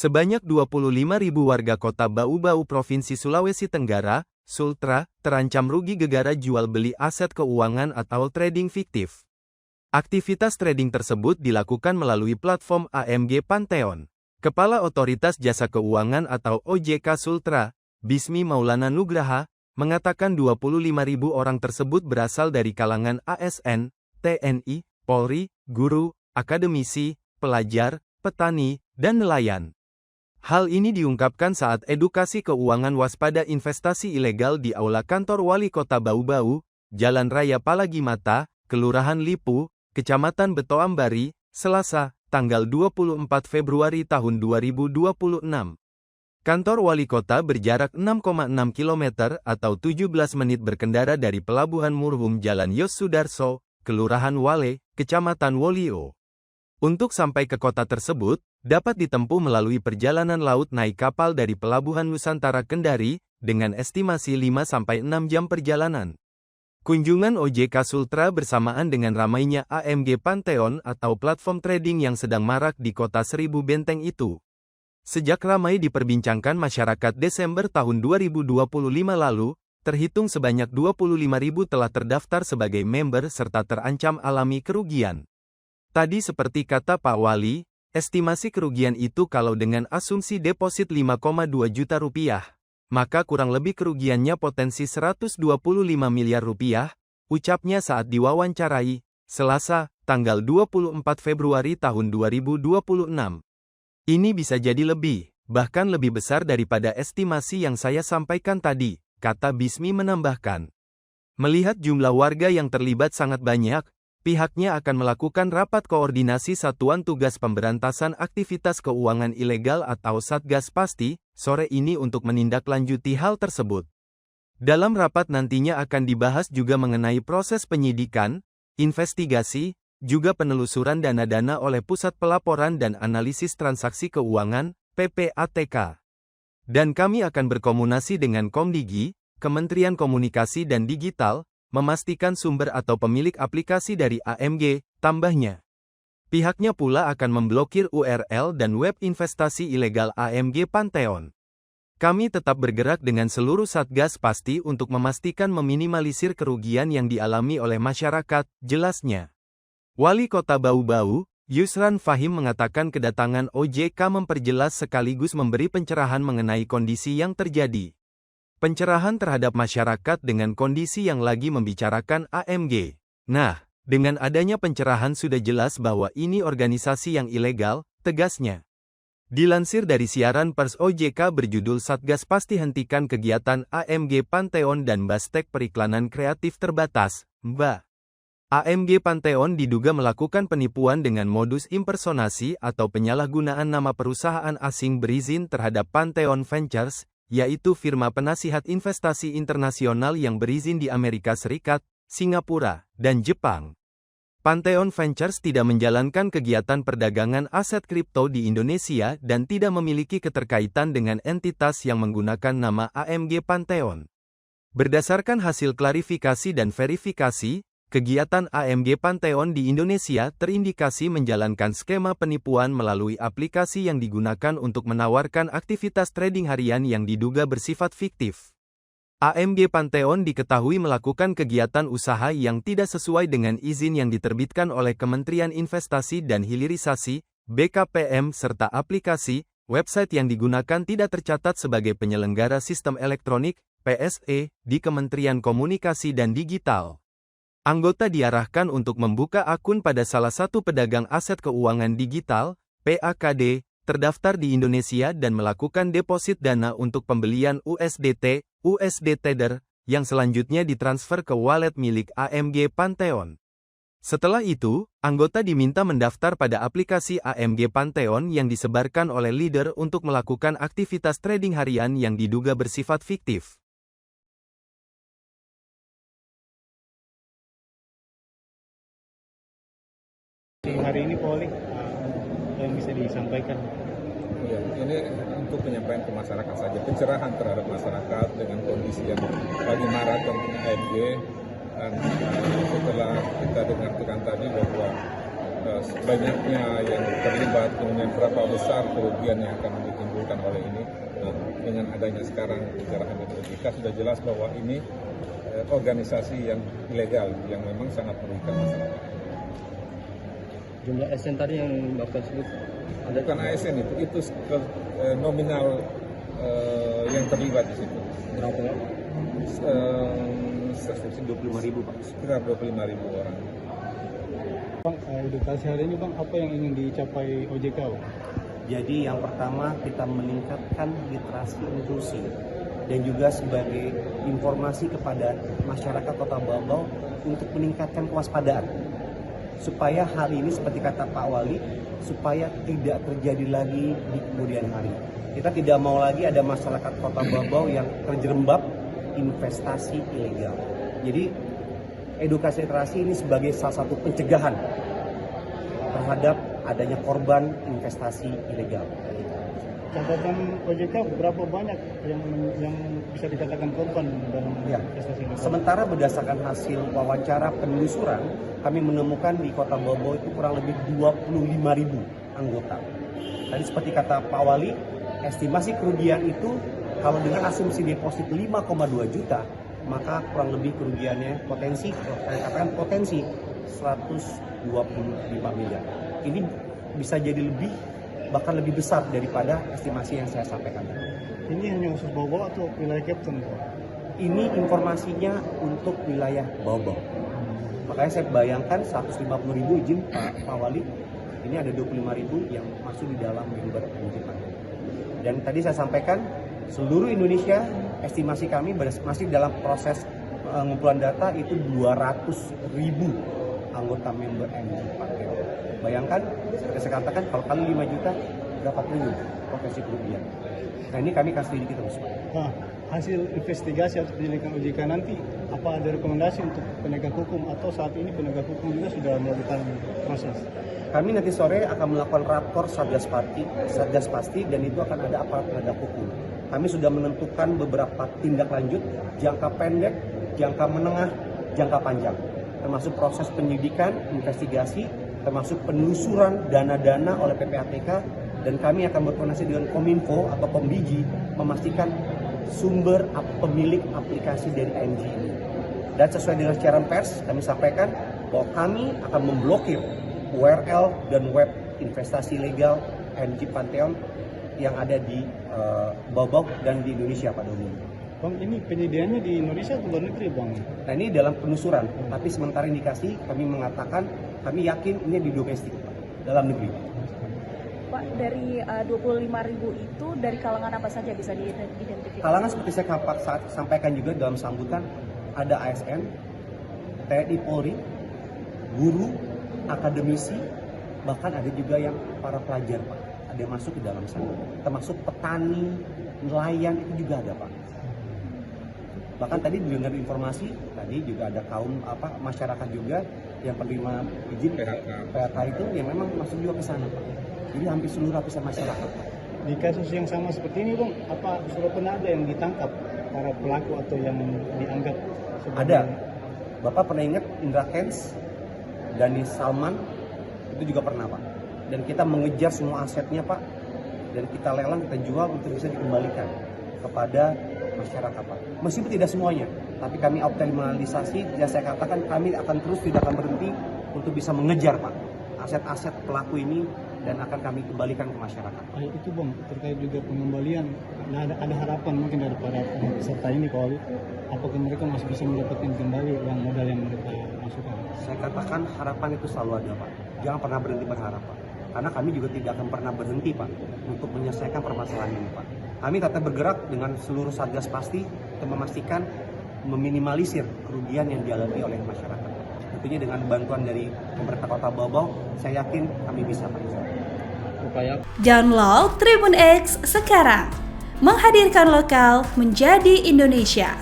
Sebanyak 25.000 warga kota Bau-Bau Provinsi Sulawesi Tenggara, Sultra, terancam rugi gegara jual beli aset keuangan atau trading fiktif. Aktivitas trading tersebut dilakukan melalui platform AMG Pantheon. Kepala Otoritas Jasa Keuangan atau OJK Sultra, Bismi Maulana Nugraha, mengatakan 25.000 orang tersebut berasal dari kalangan ASN, TNI, Polri, guru, akademisi, pelajar, petani, dan nelayan. Hal ini diungkapkan saat edukasi keuangan waspada investasi ilegal di Aula Kantor Wali Kota Bau-Bau, Jalan Raya Palagimata, Kelurahan Lipu, Kecamatan Betoambari, Selasa, tanggal 24 Februari tahun 2026. Kantor Wali Kota berjarak 6,6 km atau 17 menit berkendara dari Pelabuhan Murhum Jalan Yos Sudarso, Kelurahan Wale, Kecamatan Wolio. Untuk sampai ke kota tersebut, dapat ditempuh melalui perjalanan laut naik kapal dari Pelabuhan Nusantara Kendari, dengan estimasi 5-6 jam perjalanan. Kunjungan OJK Sultra bersamaan dengan ramainya AMG Pantheon atau platform trading yang sedang marak di kota Seribu Benteng itu. Sejak ramai diperbincangkan masyarakat Desember tahun 2025 lalu, terhitung sebanyak 25.000 telah terdaftar sebagai member serta terancam alami kerugian. Tadi seperti kata Pak Wali, estimasi kerugian itu kalau dengan asumsi deposit 5,2 juta rupiah, maka kurang lebih kerugiannya potensi 125 miliar rupiah, ucapnya saat diwawancarai, Selasa, tanggal 24 Februari tahun 2026. Ini bisa jadi lebih, bahkan lebih besar daripada estimasi yang saya sampaikan tadi, kata Bismi menambahkan. Melihat jumlah warga yang terlibat sangat banyak, pihaknya akan melakukan rapat koordinasi Satuan Tugas Pemberantasan Aktivitas Keuangan Ilegal atau Satgas Pasti, sore ini untuk menindaklanjuti hal tersebut. Dalam rapat nantinya akan dibahas juga mengenai proses penyidikan, investigasi, juga penelusuran dana-dana oleh Pusat Pelaporan dan Analisis Transaksi Keuangan, PPATK. Dan kami akan berkomunikasi dengan Komdigi, Kementerian Komunikasi dan Digital, memastikan sumber atau pemilik aplikasi dari AMG, tambahnya. Pihaknya pula akan memblokir URL dan web investasi ilegal AMG Pantheon. Kami tetap bergerak dengan seluruh Satgas Pasti untuk memastikan meminimalisir kerugian yang dialami oleh masyarakat, jelasnya. Wali Kota Bau-Bau, Yusran Fahim mengatakan kedatangan OJK memperjelas sekaligus memberi pencerahan mengenai kondisi yang terjadi. Pencerahan terhadap masyarakat dengan kondisi yang lagi membicarakan AMG. Nah, dengan adanya pencerahan sudah jelas bahwa ini organisasi yang ilegal, tegasnya. Dilansir dari siaran pers OJK berjudul Satgas Pasti Hentikan Kegiatan AMG Pantheon dan Bastek Periklanan Kreatif Terbatas, MBA. AMG Pantheon diduga melakukan penipuan dengan modus impersonasi atau penyalahgunaan nama perusahaan asing berizin terhadap Pantheon Ventures, yaitu firma penasihat investasi internasional yang berizin di Amerika Serikat, Singapura, dan Jepang. Pantheon Ventures tidak menjalankan kegiatan perdagangan aset kripto di Indonesia dan tidak memiliki keterkaitan dengan entitas yang menggunakan nama AMG Pantheon. Berdasarkan hasil klarifikasi dan verifikasi, kegiatan AMG Pantheon di Indonesia terindikasi menjalankan skema penipuan melalui aplikasi yang digunakan untuk menawarkan aktivitas trading harian yang diduga bersifat fiktif. AMG Pantheon diketahui melakukan kegiatan usaha yang tidak sesuai dengan izin yang diterbitkan oleh Kementerian Investasi dan Hilirisasi, BKPM serta aplikasi, website yang digunakan tidak tercatat sebagai penyelenggara sistem elektronik, PSE, di Kementerian Komunikasi dan Digital. Anggota diarahkan untuk membuka akun pada salah satu pedagang aset keuangan digital, PAKD, terdaftar di Indonesia dan melakukan deposit dana untuk pembelian USDT, USD Tether, yang selanjutnya ditransfer ke wallet milik AMG Pantheon. Setelah itu, anggota diminta mendaftar pada aplikasi AMG Pantheon yang disebarkan oleh leader untuk melakukan aktivitas trading harian yang diduga bersifat fiktif. Hari ini Poli yang bisa disampaikan? Ya, ini untuk penyampaian ke masyarakat saja, pencerahan terhadap masyarakat dengan kondisi yang lagi marak tentang AMG. Dan setelah kita dengarkan tadi bahwa banyaknya yang terlibat, kemudian berapa besar kerugian yang akan ditimbulkan oleh ini. Nah, dengan adanya sekarang pencerahan dari OJK sudah jelas bahwa ini organisasi yang ilegal yang memang sangat merugikan masyarakat. Jumlah ASN tadi yang Bapak sebut ada Bukan ASN itu nominal yang terlibat di situ. berapa? Sekitar 25.000 Pak. Sekitar 25.000 orang. Bang, edukasi hari ini Bang, apa yang ingin dicapai OJK Bang? Jadi yang pertama kita meningkatkan literasi inklusi dan juga sebagai informasi kepada masyarakat Kota Bau untuk meningkatkan kewaspadaan supaya hal ini seperti kata Pak Wali supaya tidak terjadi lagi di kemudian hari. Kita tidak mau lagi ada masyarakat Kota Bau yang terjerembab investasi ilegal. Jadi edukasi literasi ini sebagai salah satu pencegahan terhadap adanya korban investasi ilegal. Catatan OJK berapa banyak yang bisa dikatakan korban dalam Ya. investasi ilegal? Sementara berdasarkan hasil wawancara penelusuran, kami menemukan di Kota Bau itu kurang lebih 25.000 anggota. Tadi seperti kata Pak Wali, estimasi kerugian itu kalau dengan asumsi deposit 5,2 juta, maka kurang lebih kerugiannya potensi, saya katakan potensi 125 miliar. Ini bisa jadi lebih, bahkan lebih besar daripada estimasi yang saya sampaikan. Ini hanya khusus Bau atau wilayah Kepton Bang? Ini informasinya untuk wilayah Bau. Makanya saya bayangkan 150.000 izin Pak Wali, ini ada 25.000 yang masuk di dalam member MJ Pantel. Dan tadi saya sampaikan seluruh Indonesia estimasi kami masih dalam proses pengumpulan data itu 200.000 anggota member MJ Pantel. Bayangkan, seperti saya katakan kalau kali 5 juta berapa triliun potensi kerugian. Nah ini kami kasih sedikit terus. Nah, hasil investigasi atau penyelidikan OJK nanti apa ada rekomendasi untuk penegak hukum atau saat ini penegak hukum juga sudah melakukan proses? Kami nanti sore akan melakukan rapor Satgas Pasti dan itu akan ada aparat penegak hukum. Kami sudah menentukan beberapa tindak lanjut jangka pendek, jangka menengah, jangka panjang, termasuk proses penyidikan, investigasi, termasuk penelusuran dana-dana oleh PPATK, dan kami akan berkoordinasi dengan Kominfo atau Kombiji memastikan sumber pemilik aplikasi dari AMG ini. Dan sesuai dengan siaran pers, kami sampaikan bahwa kami akan memblokir URL dan web investasi legal AMG Pantheon yang ada di Bau dan di Indonesia Pak Doni. Bang, ini penyediaannya di Indonesia atau luar negeri Bang? Nah ini dalam penelusuran, tapi sementara indikasi kami mengatakan kami yakin ini di domestik, Pak, dalam negeri. Pak, dari 25.000 itu dari kalangan apa saja bisa diidentifikasi? Kalangan seperti saya sampaikan juga dalam sambutan, ada ASN, TNI Polri, guru, akademisi, bahkan ada juga yang para pelajar Pak, ada yang masuk ke dalam sana, termasuk petani, nelayan itu juga ada Pak. Bahkan tadi dengar informasi, tadi juga ada kaum masyarakat juga yang penerima izin PHK itu yang memang masuk juga ke sana Pak. Jadi hampir seluruh lapisan masyarakat. Di kasus yang sama seperti ini Bang, apa sudah pernah ada yang ditangkap para pelaku atau yang dianggap sebagai... Ada. Bapak pernah ingat Indra Kents, Dani Salman, itu juga pernah Pak. Dan kita mengejar semua asetnya Pak, dan kita lelang, kita jual untuk bisa dikembalikan kepada masyarakat Pak. Meskipun tidak semuanya, tapi kami optimalisasi, ya saya katakan kami akan terus tidak akan berhenti untuk bisa mengejar Pak aset-aset pelaku ini dan akan kami kembalikan ke masyarakat. Itu Bang, terkait juga pengembalian, nah, ada harapan mungkin daripada peserta ini Pak Wali, apakah mereka masih bisa mendapatkan kembali uang modal yang mereka masukkan? Saya katakan harapan itu selalu ada Pak, jangan pernah berhenti berharap Pak, karena kami juga tidak akan pernah berhenti Pak untuk menyelesaikan permasalahan ini Pak. Kami tetap bergerak dengan seluruh Satgas Pasti untuk memastikan meminimalisir kerugian yang dialami oleh masyarakat. Tentunya dengan bantuan dari pemerintah Kota Bau, saya yakin kami bisa Pak. Download Tribun X sekarang, menghadirkan lokal menjadi Indonesia.